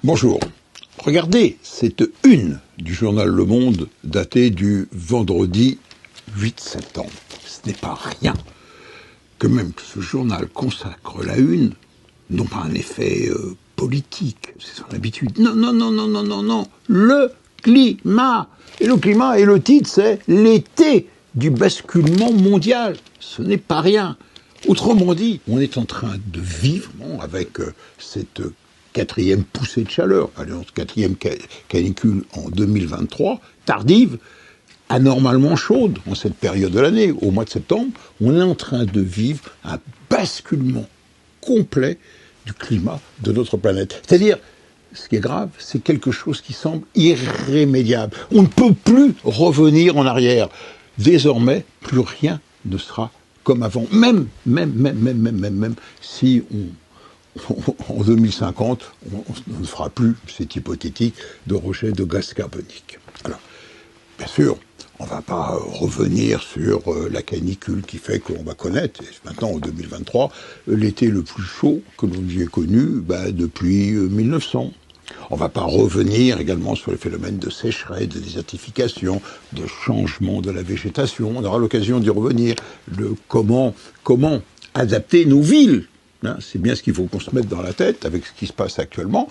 Bonjour. Regardez cette une du journal Le Monde datée du vendredi 8 septembre. Ce n'est pas rien que même que ce journal consacre la une, non pas un effet politique, c'est son habitude. Non. Le climat. Et le climat, et le titre, c'est l'été du basculement mondial. Ce n'est pas rien. Autrement dit, on est en train de vivre avec cette quatrième poussée de chaleur, quatrième canicule en 2023, tardive, anormalement chaude en cette période de l'année, au mois de septembre, on est en train de vivre un basculement complet du climat de notre planète. C'est-à-dire, ce qui est grave, c'est quelque chose qui semble irrémédiable. On ne peut plus revenir en arrière. Désormais, plus rien ne sera comme avant. Même si en 2050, on ne fera plus, c'est hypothétique, de rejet de gaz carbonique. Alors, bien sûr, on ne va pas revenir sur la canicule qui fait qu'on va connaître, maintenant en 2023, l'été le plus chaud que l'on ait connu depuis 1900. On ne va pas revenir également sur les phénomènes de sécheresse, de désertification, de changement de la végétation. On aura l'occasion d'y revenir. Comment adapter nos villes. C'est bien ce qu'il faut qu'on se mette dans la tête avec ce qui se passe actuellement.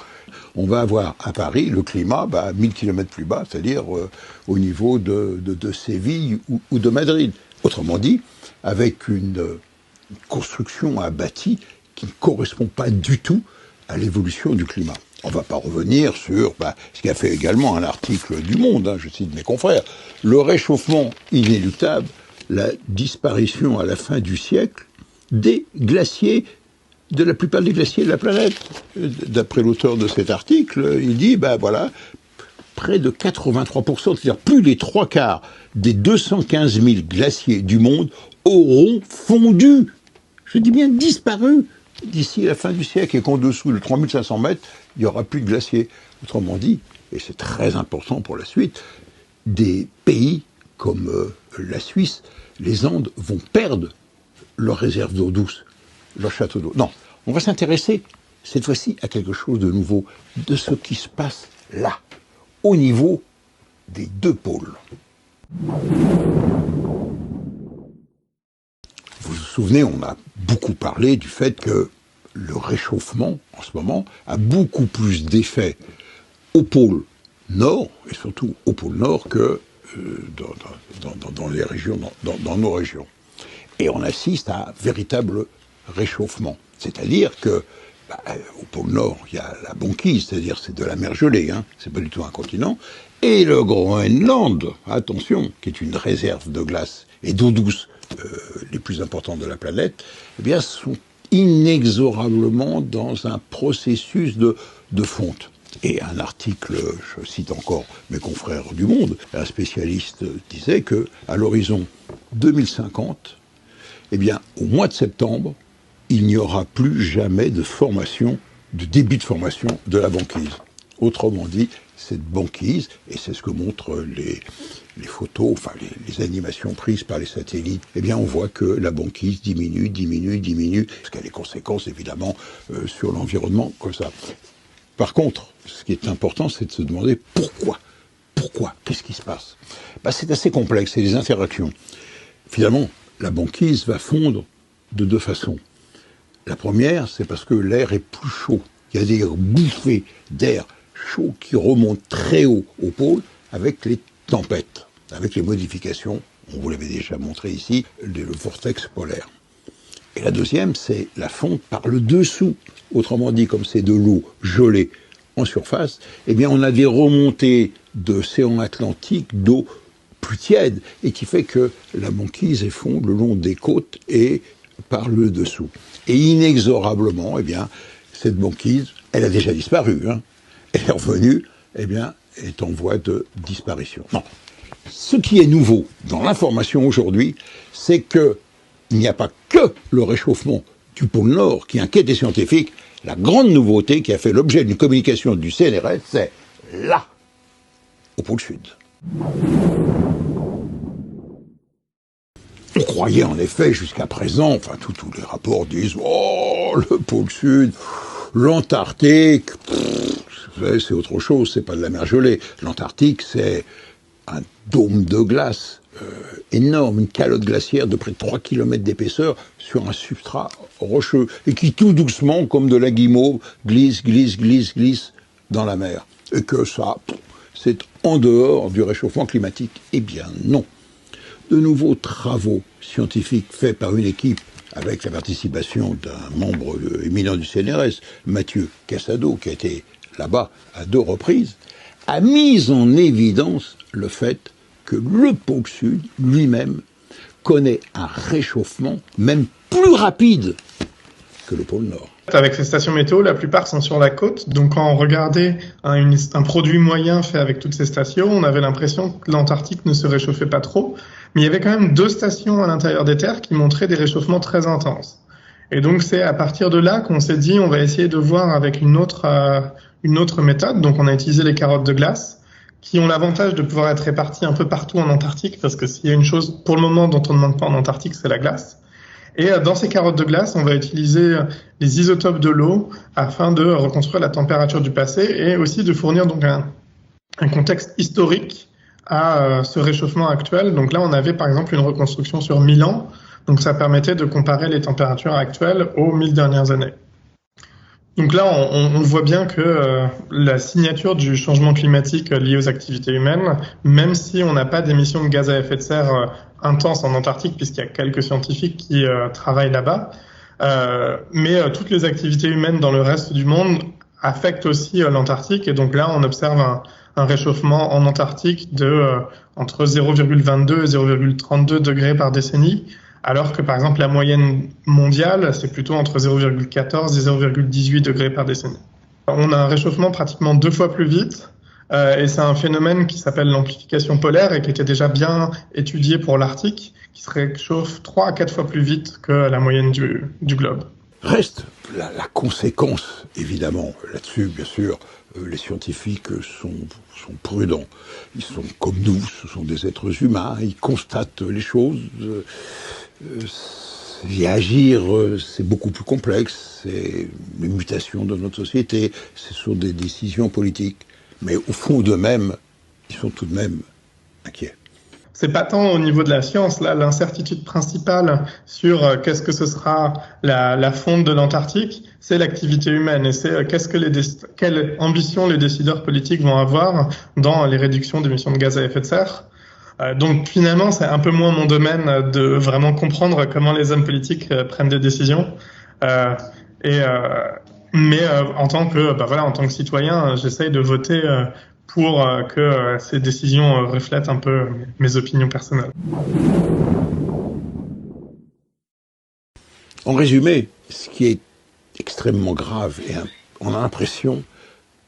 On va avoir à Paris le climat 1000 km plus bas, c'est-à-dire au niveau de Séville ou de Madrid. Autrement dit, avec une construction à bâti qui ne correspond pas du tout à l'évolution du climat. On ne va pas revenir sur ce qu'a fait également un article du Monde, je cite mes confrères, le réchauffement inéluctable, la disparition à la fin du siècle des glaciers, de la plupart des glaciers de la planète. D'après l'auteur de cet article, il dit, près de 83%, c'est-à-dire plus des 3/4 des 215 000 glaciers du monde auront fondu. Je dis bien disparu d'ici la fin du siècle, et qu'en dessous de 3500 mètres, il n'y aura plus de glaciers. Autrement dit, et c'est très important pour la suite, des pays comme la Suisse, les Andes vont perdre leurs réserves d'eau douce, leurs châteaux d'eau. Non, on va s'intéresser cette fois-ci à quelque chose de nouveau, de ce qui se passe là, au niveau des deux pôles. Vous vous souvenez, on a beaucoup parlé du fait que le réchauffement, en ce moment, a beaucoup plus d'effet au pôle Nord, et surtout au pôle Nord, que dans les régions, dans nos régions. Et on assiste à un véritable réchauffement. C'est-à-dire que, au pôle Nord, il y a la banquise, c'est-à-dire c'est de la mer gelée, c'est pas du tout un continent, et le Groenland, attention, qui est une réserve de glace et d'eau douce les plus importantes de la planète, sont inexorablement dans un processus de fonte. Et un article, je cite encore mes confrères du Monde, un spécialiste disait que à l'horizon 2050, au mois de septembre, il n'y aura plus jamais de début de formation de la banquise. Autrement dit, cette banquise, et c'est ce que montrent les photos, les animations prises par les satellites, on voit que la banquise diminue, parce qu'elle a des conséquences évidemment sur l'environnement comme ça. Par contre, ce qui est important, c'est de se demander pourquoi. Qu'est-ce qui se passe ? C'est assez complexe, c'est des interactions. Finalement, la banquise va fondre de deux façons. La première, c'est parce que l'air est plus chaud. Il y a des bouffées d'air chaud qui remontent très haut au pôle avec les tempêtes, avec les modifications, on vous l'avait déjà montré ici, le vortex polaire. Et la deuxième, c'est la fonte par le dessous. Autrement dit, comme c'est de l'eau gelée en surface, on a des remontées d'océan Atlantique d'eau plus tiède, et qui fait que la banquise effondre le long des côtes et par le dessous. Et inexorablement, cette banquise, elle a déjà disparu, elle est revenue, est en voie de disparition. Non. Ce qui est nouveau dans l'information aujourd'hui, c'est que il n'y a pas que le réchauffement du pôle Nord qui inquiète les scientifiques. La grande nouveauté qui a fait l'objet d'une communication du CNRS, c'est là, au pôle Sud. On croyait en effet jusqu'à présent, tous les rapports disent « Oh, le pôle Sud, l'Antarctique, Vous savez, c'est autre chose, c'est pas de la mer gelée. L'Antarctique, c'est un dôme de glace énorme, une calotte glaciaire de près de 3 km d'épaisseur sur un substrat rocheux, et qui tout doucement, comme de la guimauve, glisse dans la mer. Et que ça, c'est en dehors du réchauffement climatique. Eh bien non. De nouveaux travaux scientifiques faits par une équipe avec la participation d'un membre éminent du CNRS, Mathieu Cassado, qui a été là-bas à 2 reprises, a mis en évidence le fait que le pôle Sud lui-même connaît un réchauffement même plus rapide que le pôle Nord. Avec ces stations météo, la plupart sont sur la côte, donc quand on regardait un produit moyen fait avec toutes ces stations, on avait l'impression que l'Antarctique ne se réchauffait pas trop, mais il y avait quand même 2 stations à l'intérieur des terres qui montraient des réchauffements très intenses. Et donc c'est à partir de là qu'on s'est dit on va essayer de voir avec une autre méthode. Donc on a utilisé les carottes de glace qui ont l'avantage de pouvoir être réparties un peu partout en Antarctique, parce que s'il y a une chose pour le moment dont on ne manque pas en Antarctique, c'est la glace. Et dans ces carottes de glace, on va utiliser les isotopes de l'eau afin de reconstruire la température du passé et aussi de fournir donc un contexte historique à ce réchauffement actuel. Donc là, on avait par exemple une reconstruction sur 1000 ans. Donc ça permettait de comparer les températures actuelles aux 1000 dernières années. Donc là, on voit bien que la signature du changement climatique lié aux activités humaines, même si on n'a pas d'émissions de gaz à effet de serre intenses en Antarctique, puisqu'il y a quelques scientifiques qui travaillent là-bas, mais toutes les activités humaines dans le reste du monde affectent aussi l'Antarctique. Et donc là, on observe un réchauffement en Antarctique de entre 0,22 et 0,32 degrés par décennie, alors que, par exemple, la moyenne mondiale, c'est plutôt entre 0,14 et 0,18 degrés par décennie. On a un réchauffement pratiquement 2 fois plus vite, et c'est un phénomène qui s'appelle l'amplification polaire et qui était déjà bien étudié pour l'Arctique, qui se réchauffe 3 à 4 fois plus vite que la moyenne du globe. Reste la conséquence, évidemment, là-dessus, bien sûr, les scientifiques sont prudents. Ils sont comme nous, ce sont des êtres humains, ils constatent les choses. Et agir, c'est beaucoup plus complexe, c'est les mutations de notre société, ce sont des décisions politiques. Mais au fond d'eux-mêmes, ils sont tout de même inquiets. C'est pas tant au niveau de la science, là, l'incertitude principale sur qu'est-ce que ce sera la fonte de l'Antarctique, c'est l'activité humaine et c'est quelle ambition les décideurs politiques vont avoir dans les réductions d'émissions de gaz à effet de serre. Donc finalement, c'est un peu moins mon domaine de vraiment comprendre comment les hommes politiques prennent des décisions. Mais en tant que citoyen, j'essaye de voter pour que ces décisions reflètent un peu mes opinions personnelles. En résumé, ce qui est extrêmement grave, et on a l'impression,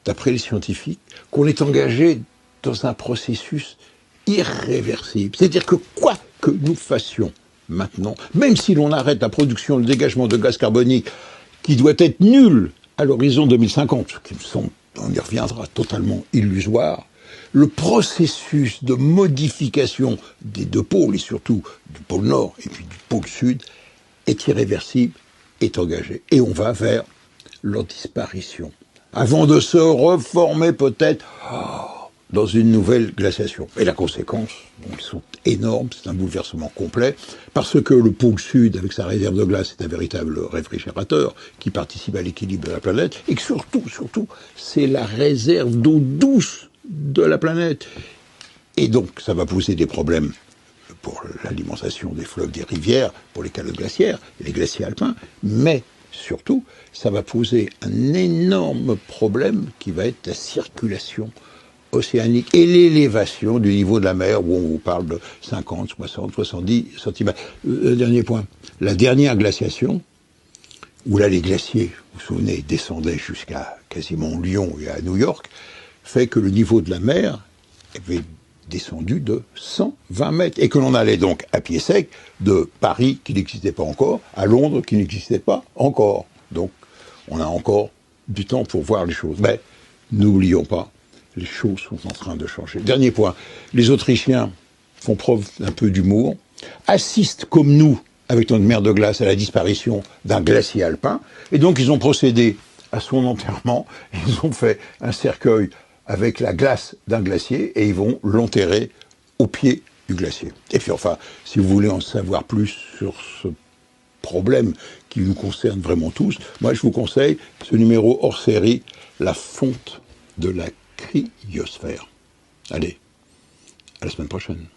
d'après les scientifiques, qu'on est engagé dans un processus irréversible. C'est-à-dire que quoi que nous fassions maintenant, même si l'on arrête la production, le dégagement de gaz carbonique, qui doit être nul à l'horizon 2050, ce qui me semble, on y reviendra, totalement illusoire, le processus de modification des 2 pôles, et surtout du pôle Nord et puis du pôle Sud, est irréversible, est engagé. Et on va vers leur disparition. Avant de se reformer peut-être dans une nouvelle glaciation. Et la conséquence, ils sont énormes, c'est un bouleversement complet, parce que le pôle Sud, avec sa réserve de glace, est un véritable réfrigérateur qui participe à l'équilibre de la planète, et que surtout, c'est la réserve d'eau douce de la planète. Et donc, ça va poser des problèmes pour l'alimentation des fleuves, des rivières, pour les calottes glaciaires, les glaciers alpins, mais surtout, ça va poser un énorme problème qui va être la circulation océanique et l'élévation du niveau de la mer, où on vous parle de 50, 60, 70 cm. Dernier point, la dernière glaciation, où là les glaciers, vous vous souvenez, descendaient jusqu'à quasiment Lyon et à New York, fait que le niveau de la mer avait descendu de 120 mètres, et que l'on allait donc à pied sec de Paris, qui n'existait pas encore, à Londres, qui n'existait pas encore. Donc, on a encore du temps pour voir les choses. Mais n'oublions pas, les choses sont en train de changer. Dernier point, les Autrichiens font preuve d'un peu d'humour, assistent comme nous, avec notre mer de glace, à la disparition d'un glacier alpin, et donc ils ont procédé à son enterrement, ils ont fait un cercueil avec la glace d'un glacier et ils vont l'enterrer au pied du glacier. Et puis enfin, si vous voulez en savoir plus sur ce problème qui nous concerne vraiment tous, moi je vous conseille ce numéro hors série, La fonte de la cryosphère. Allez, à la semaine prochaine.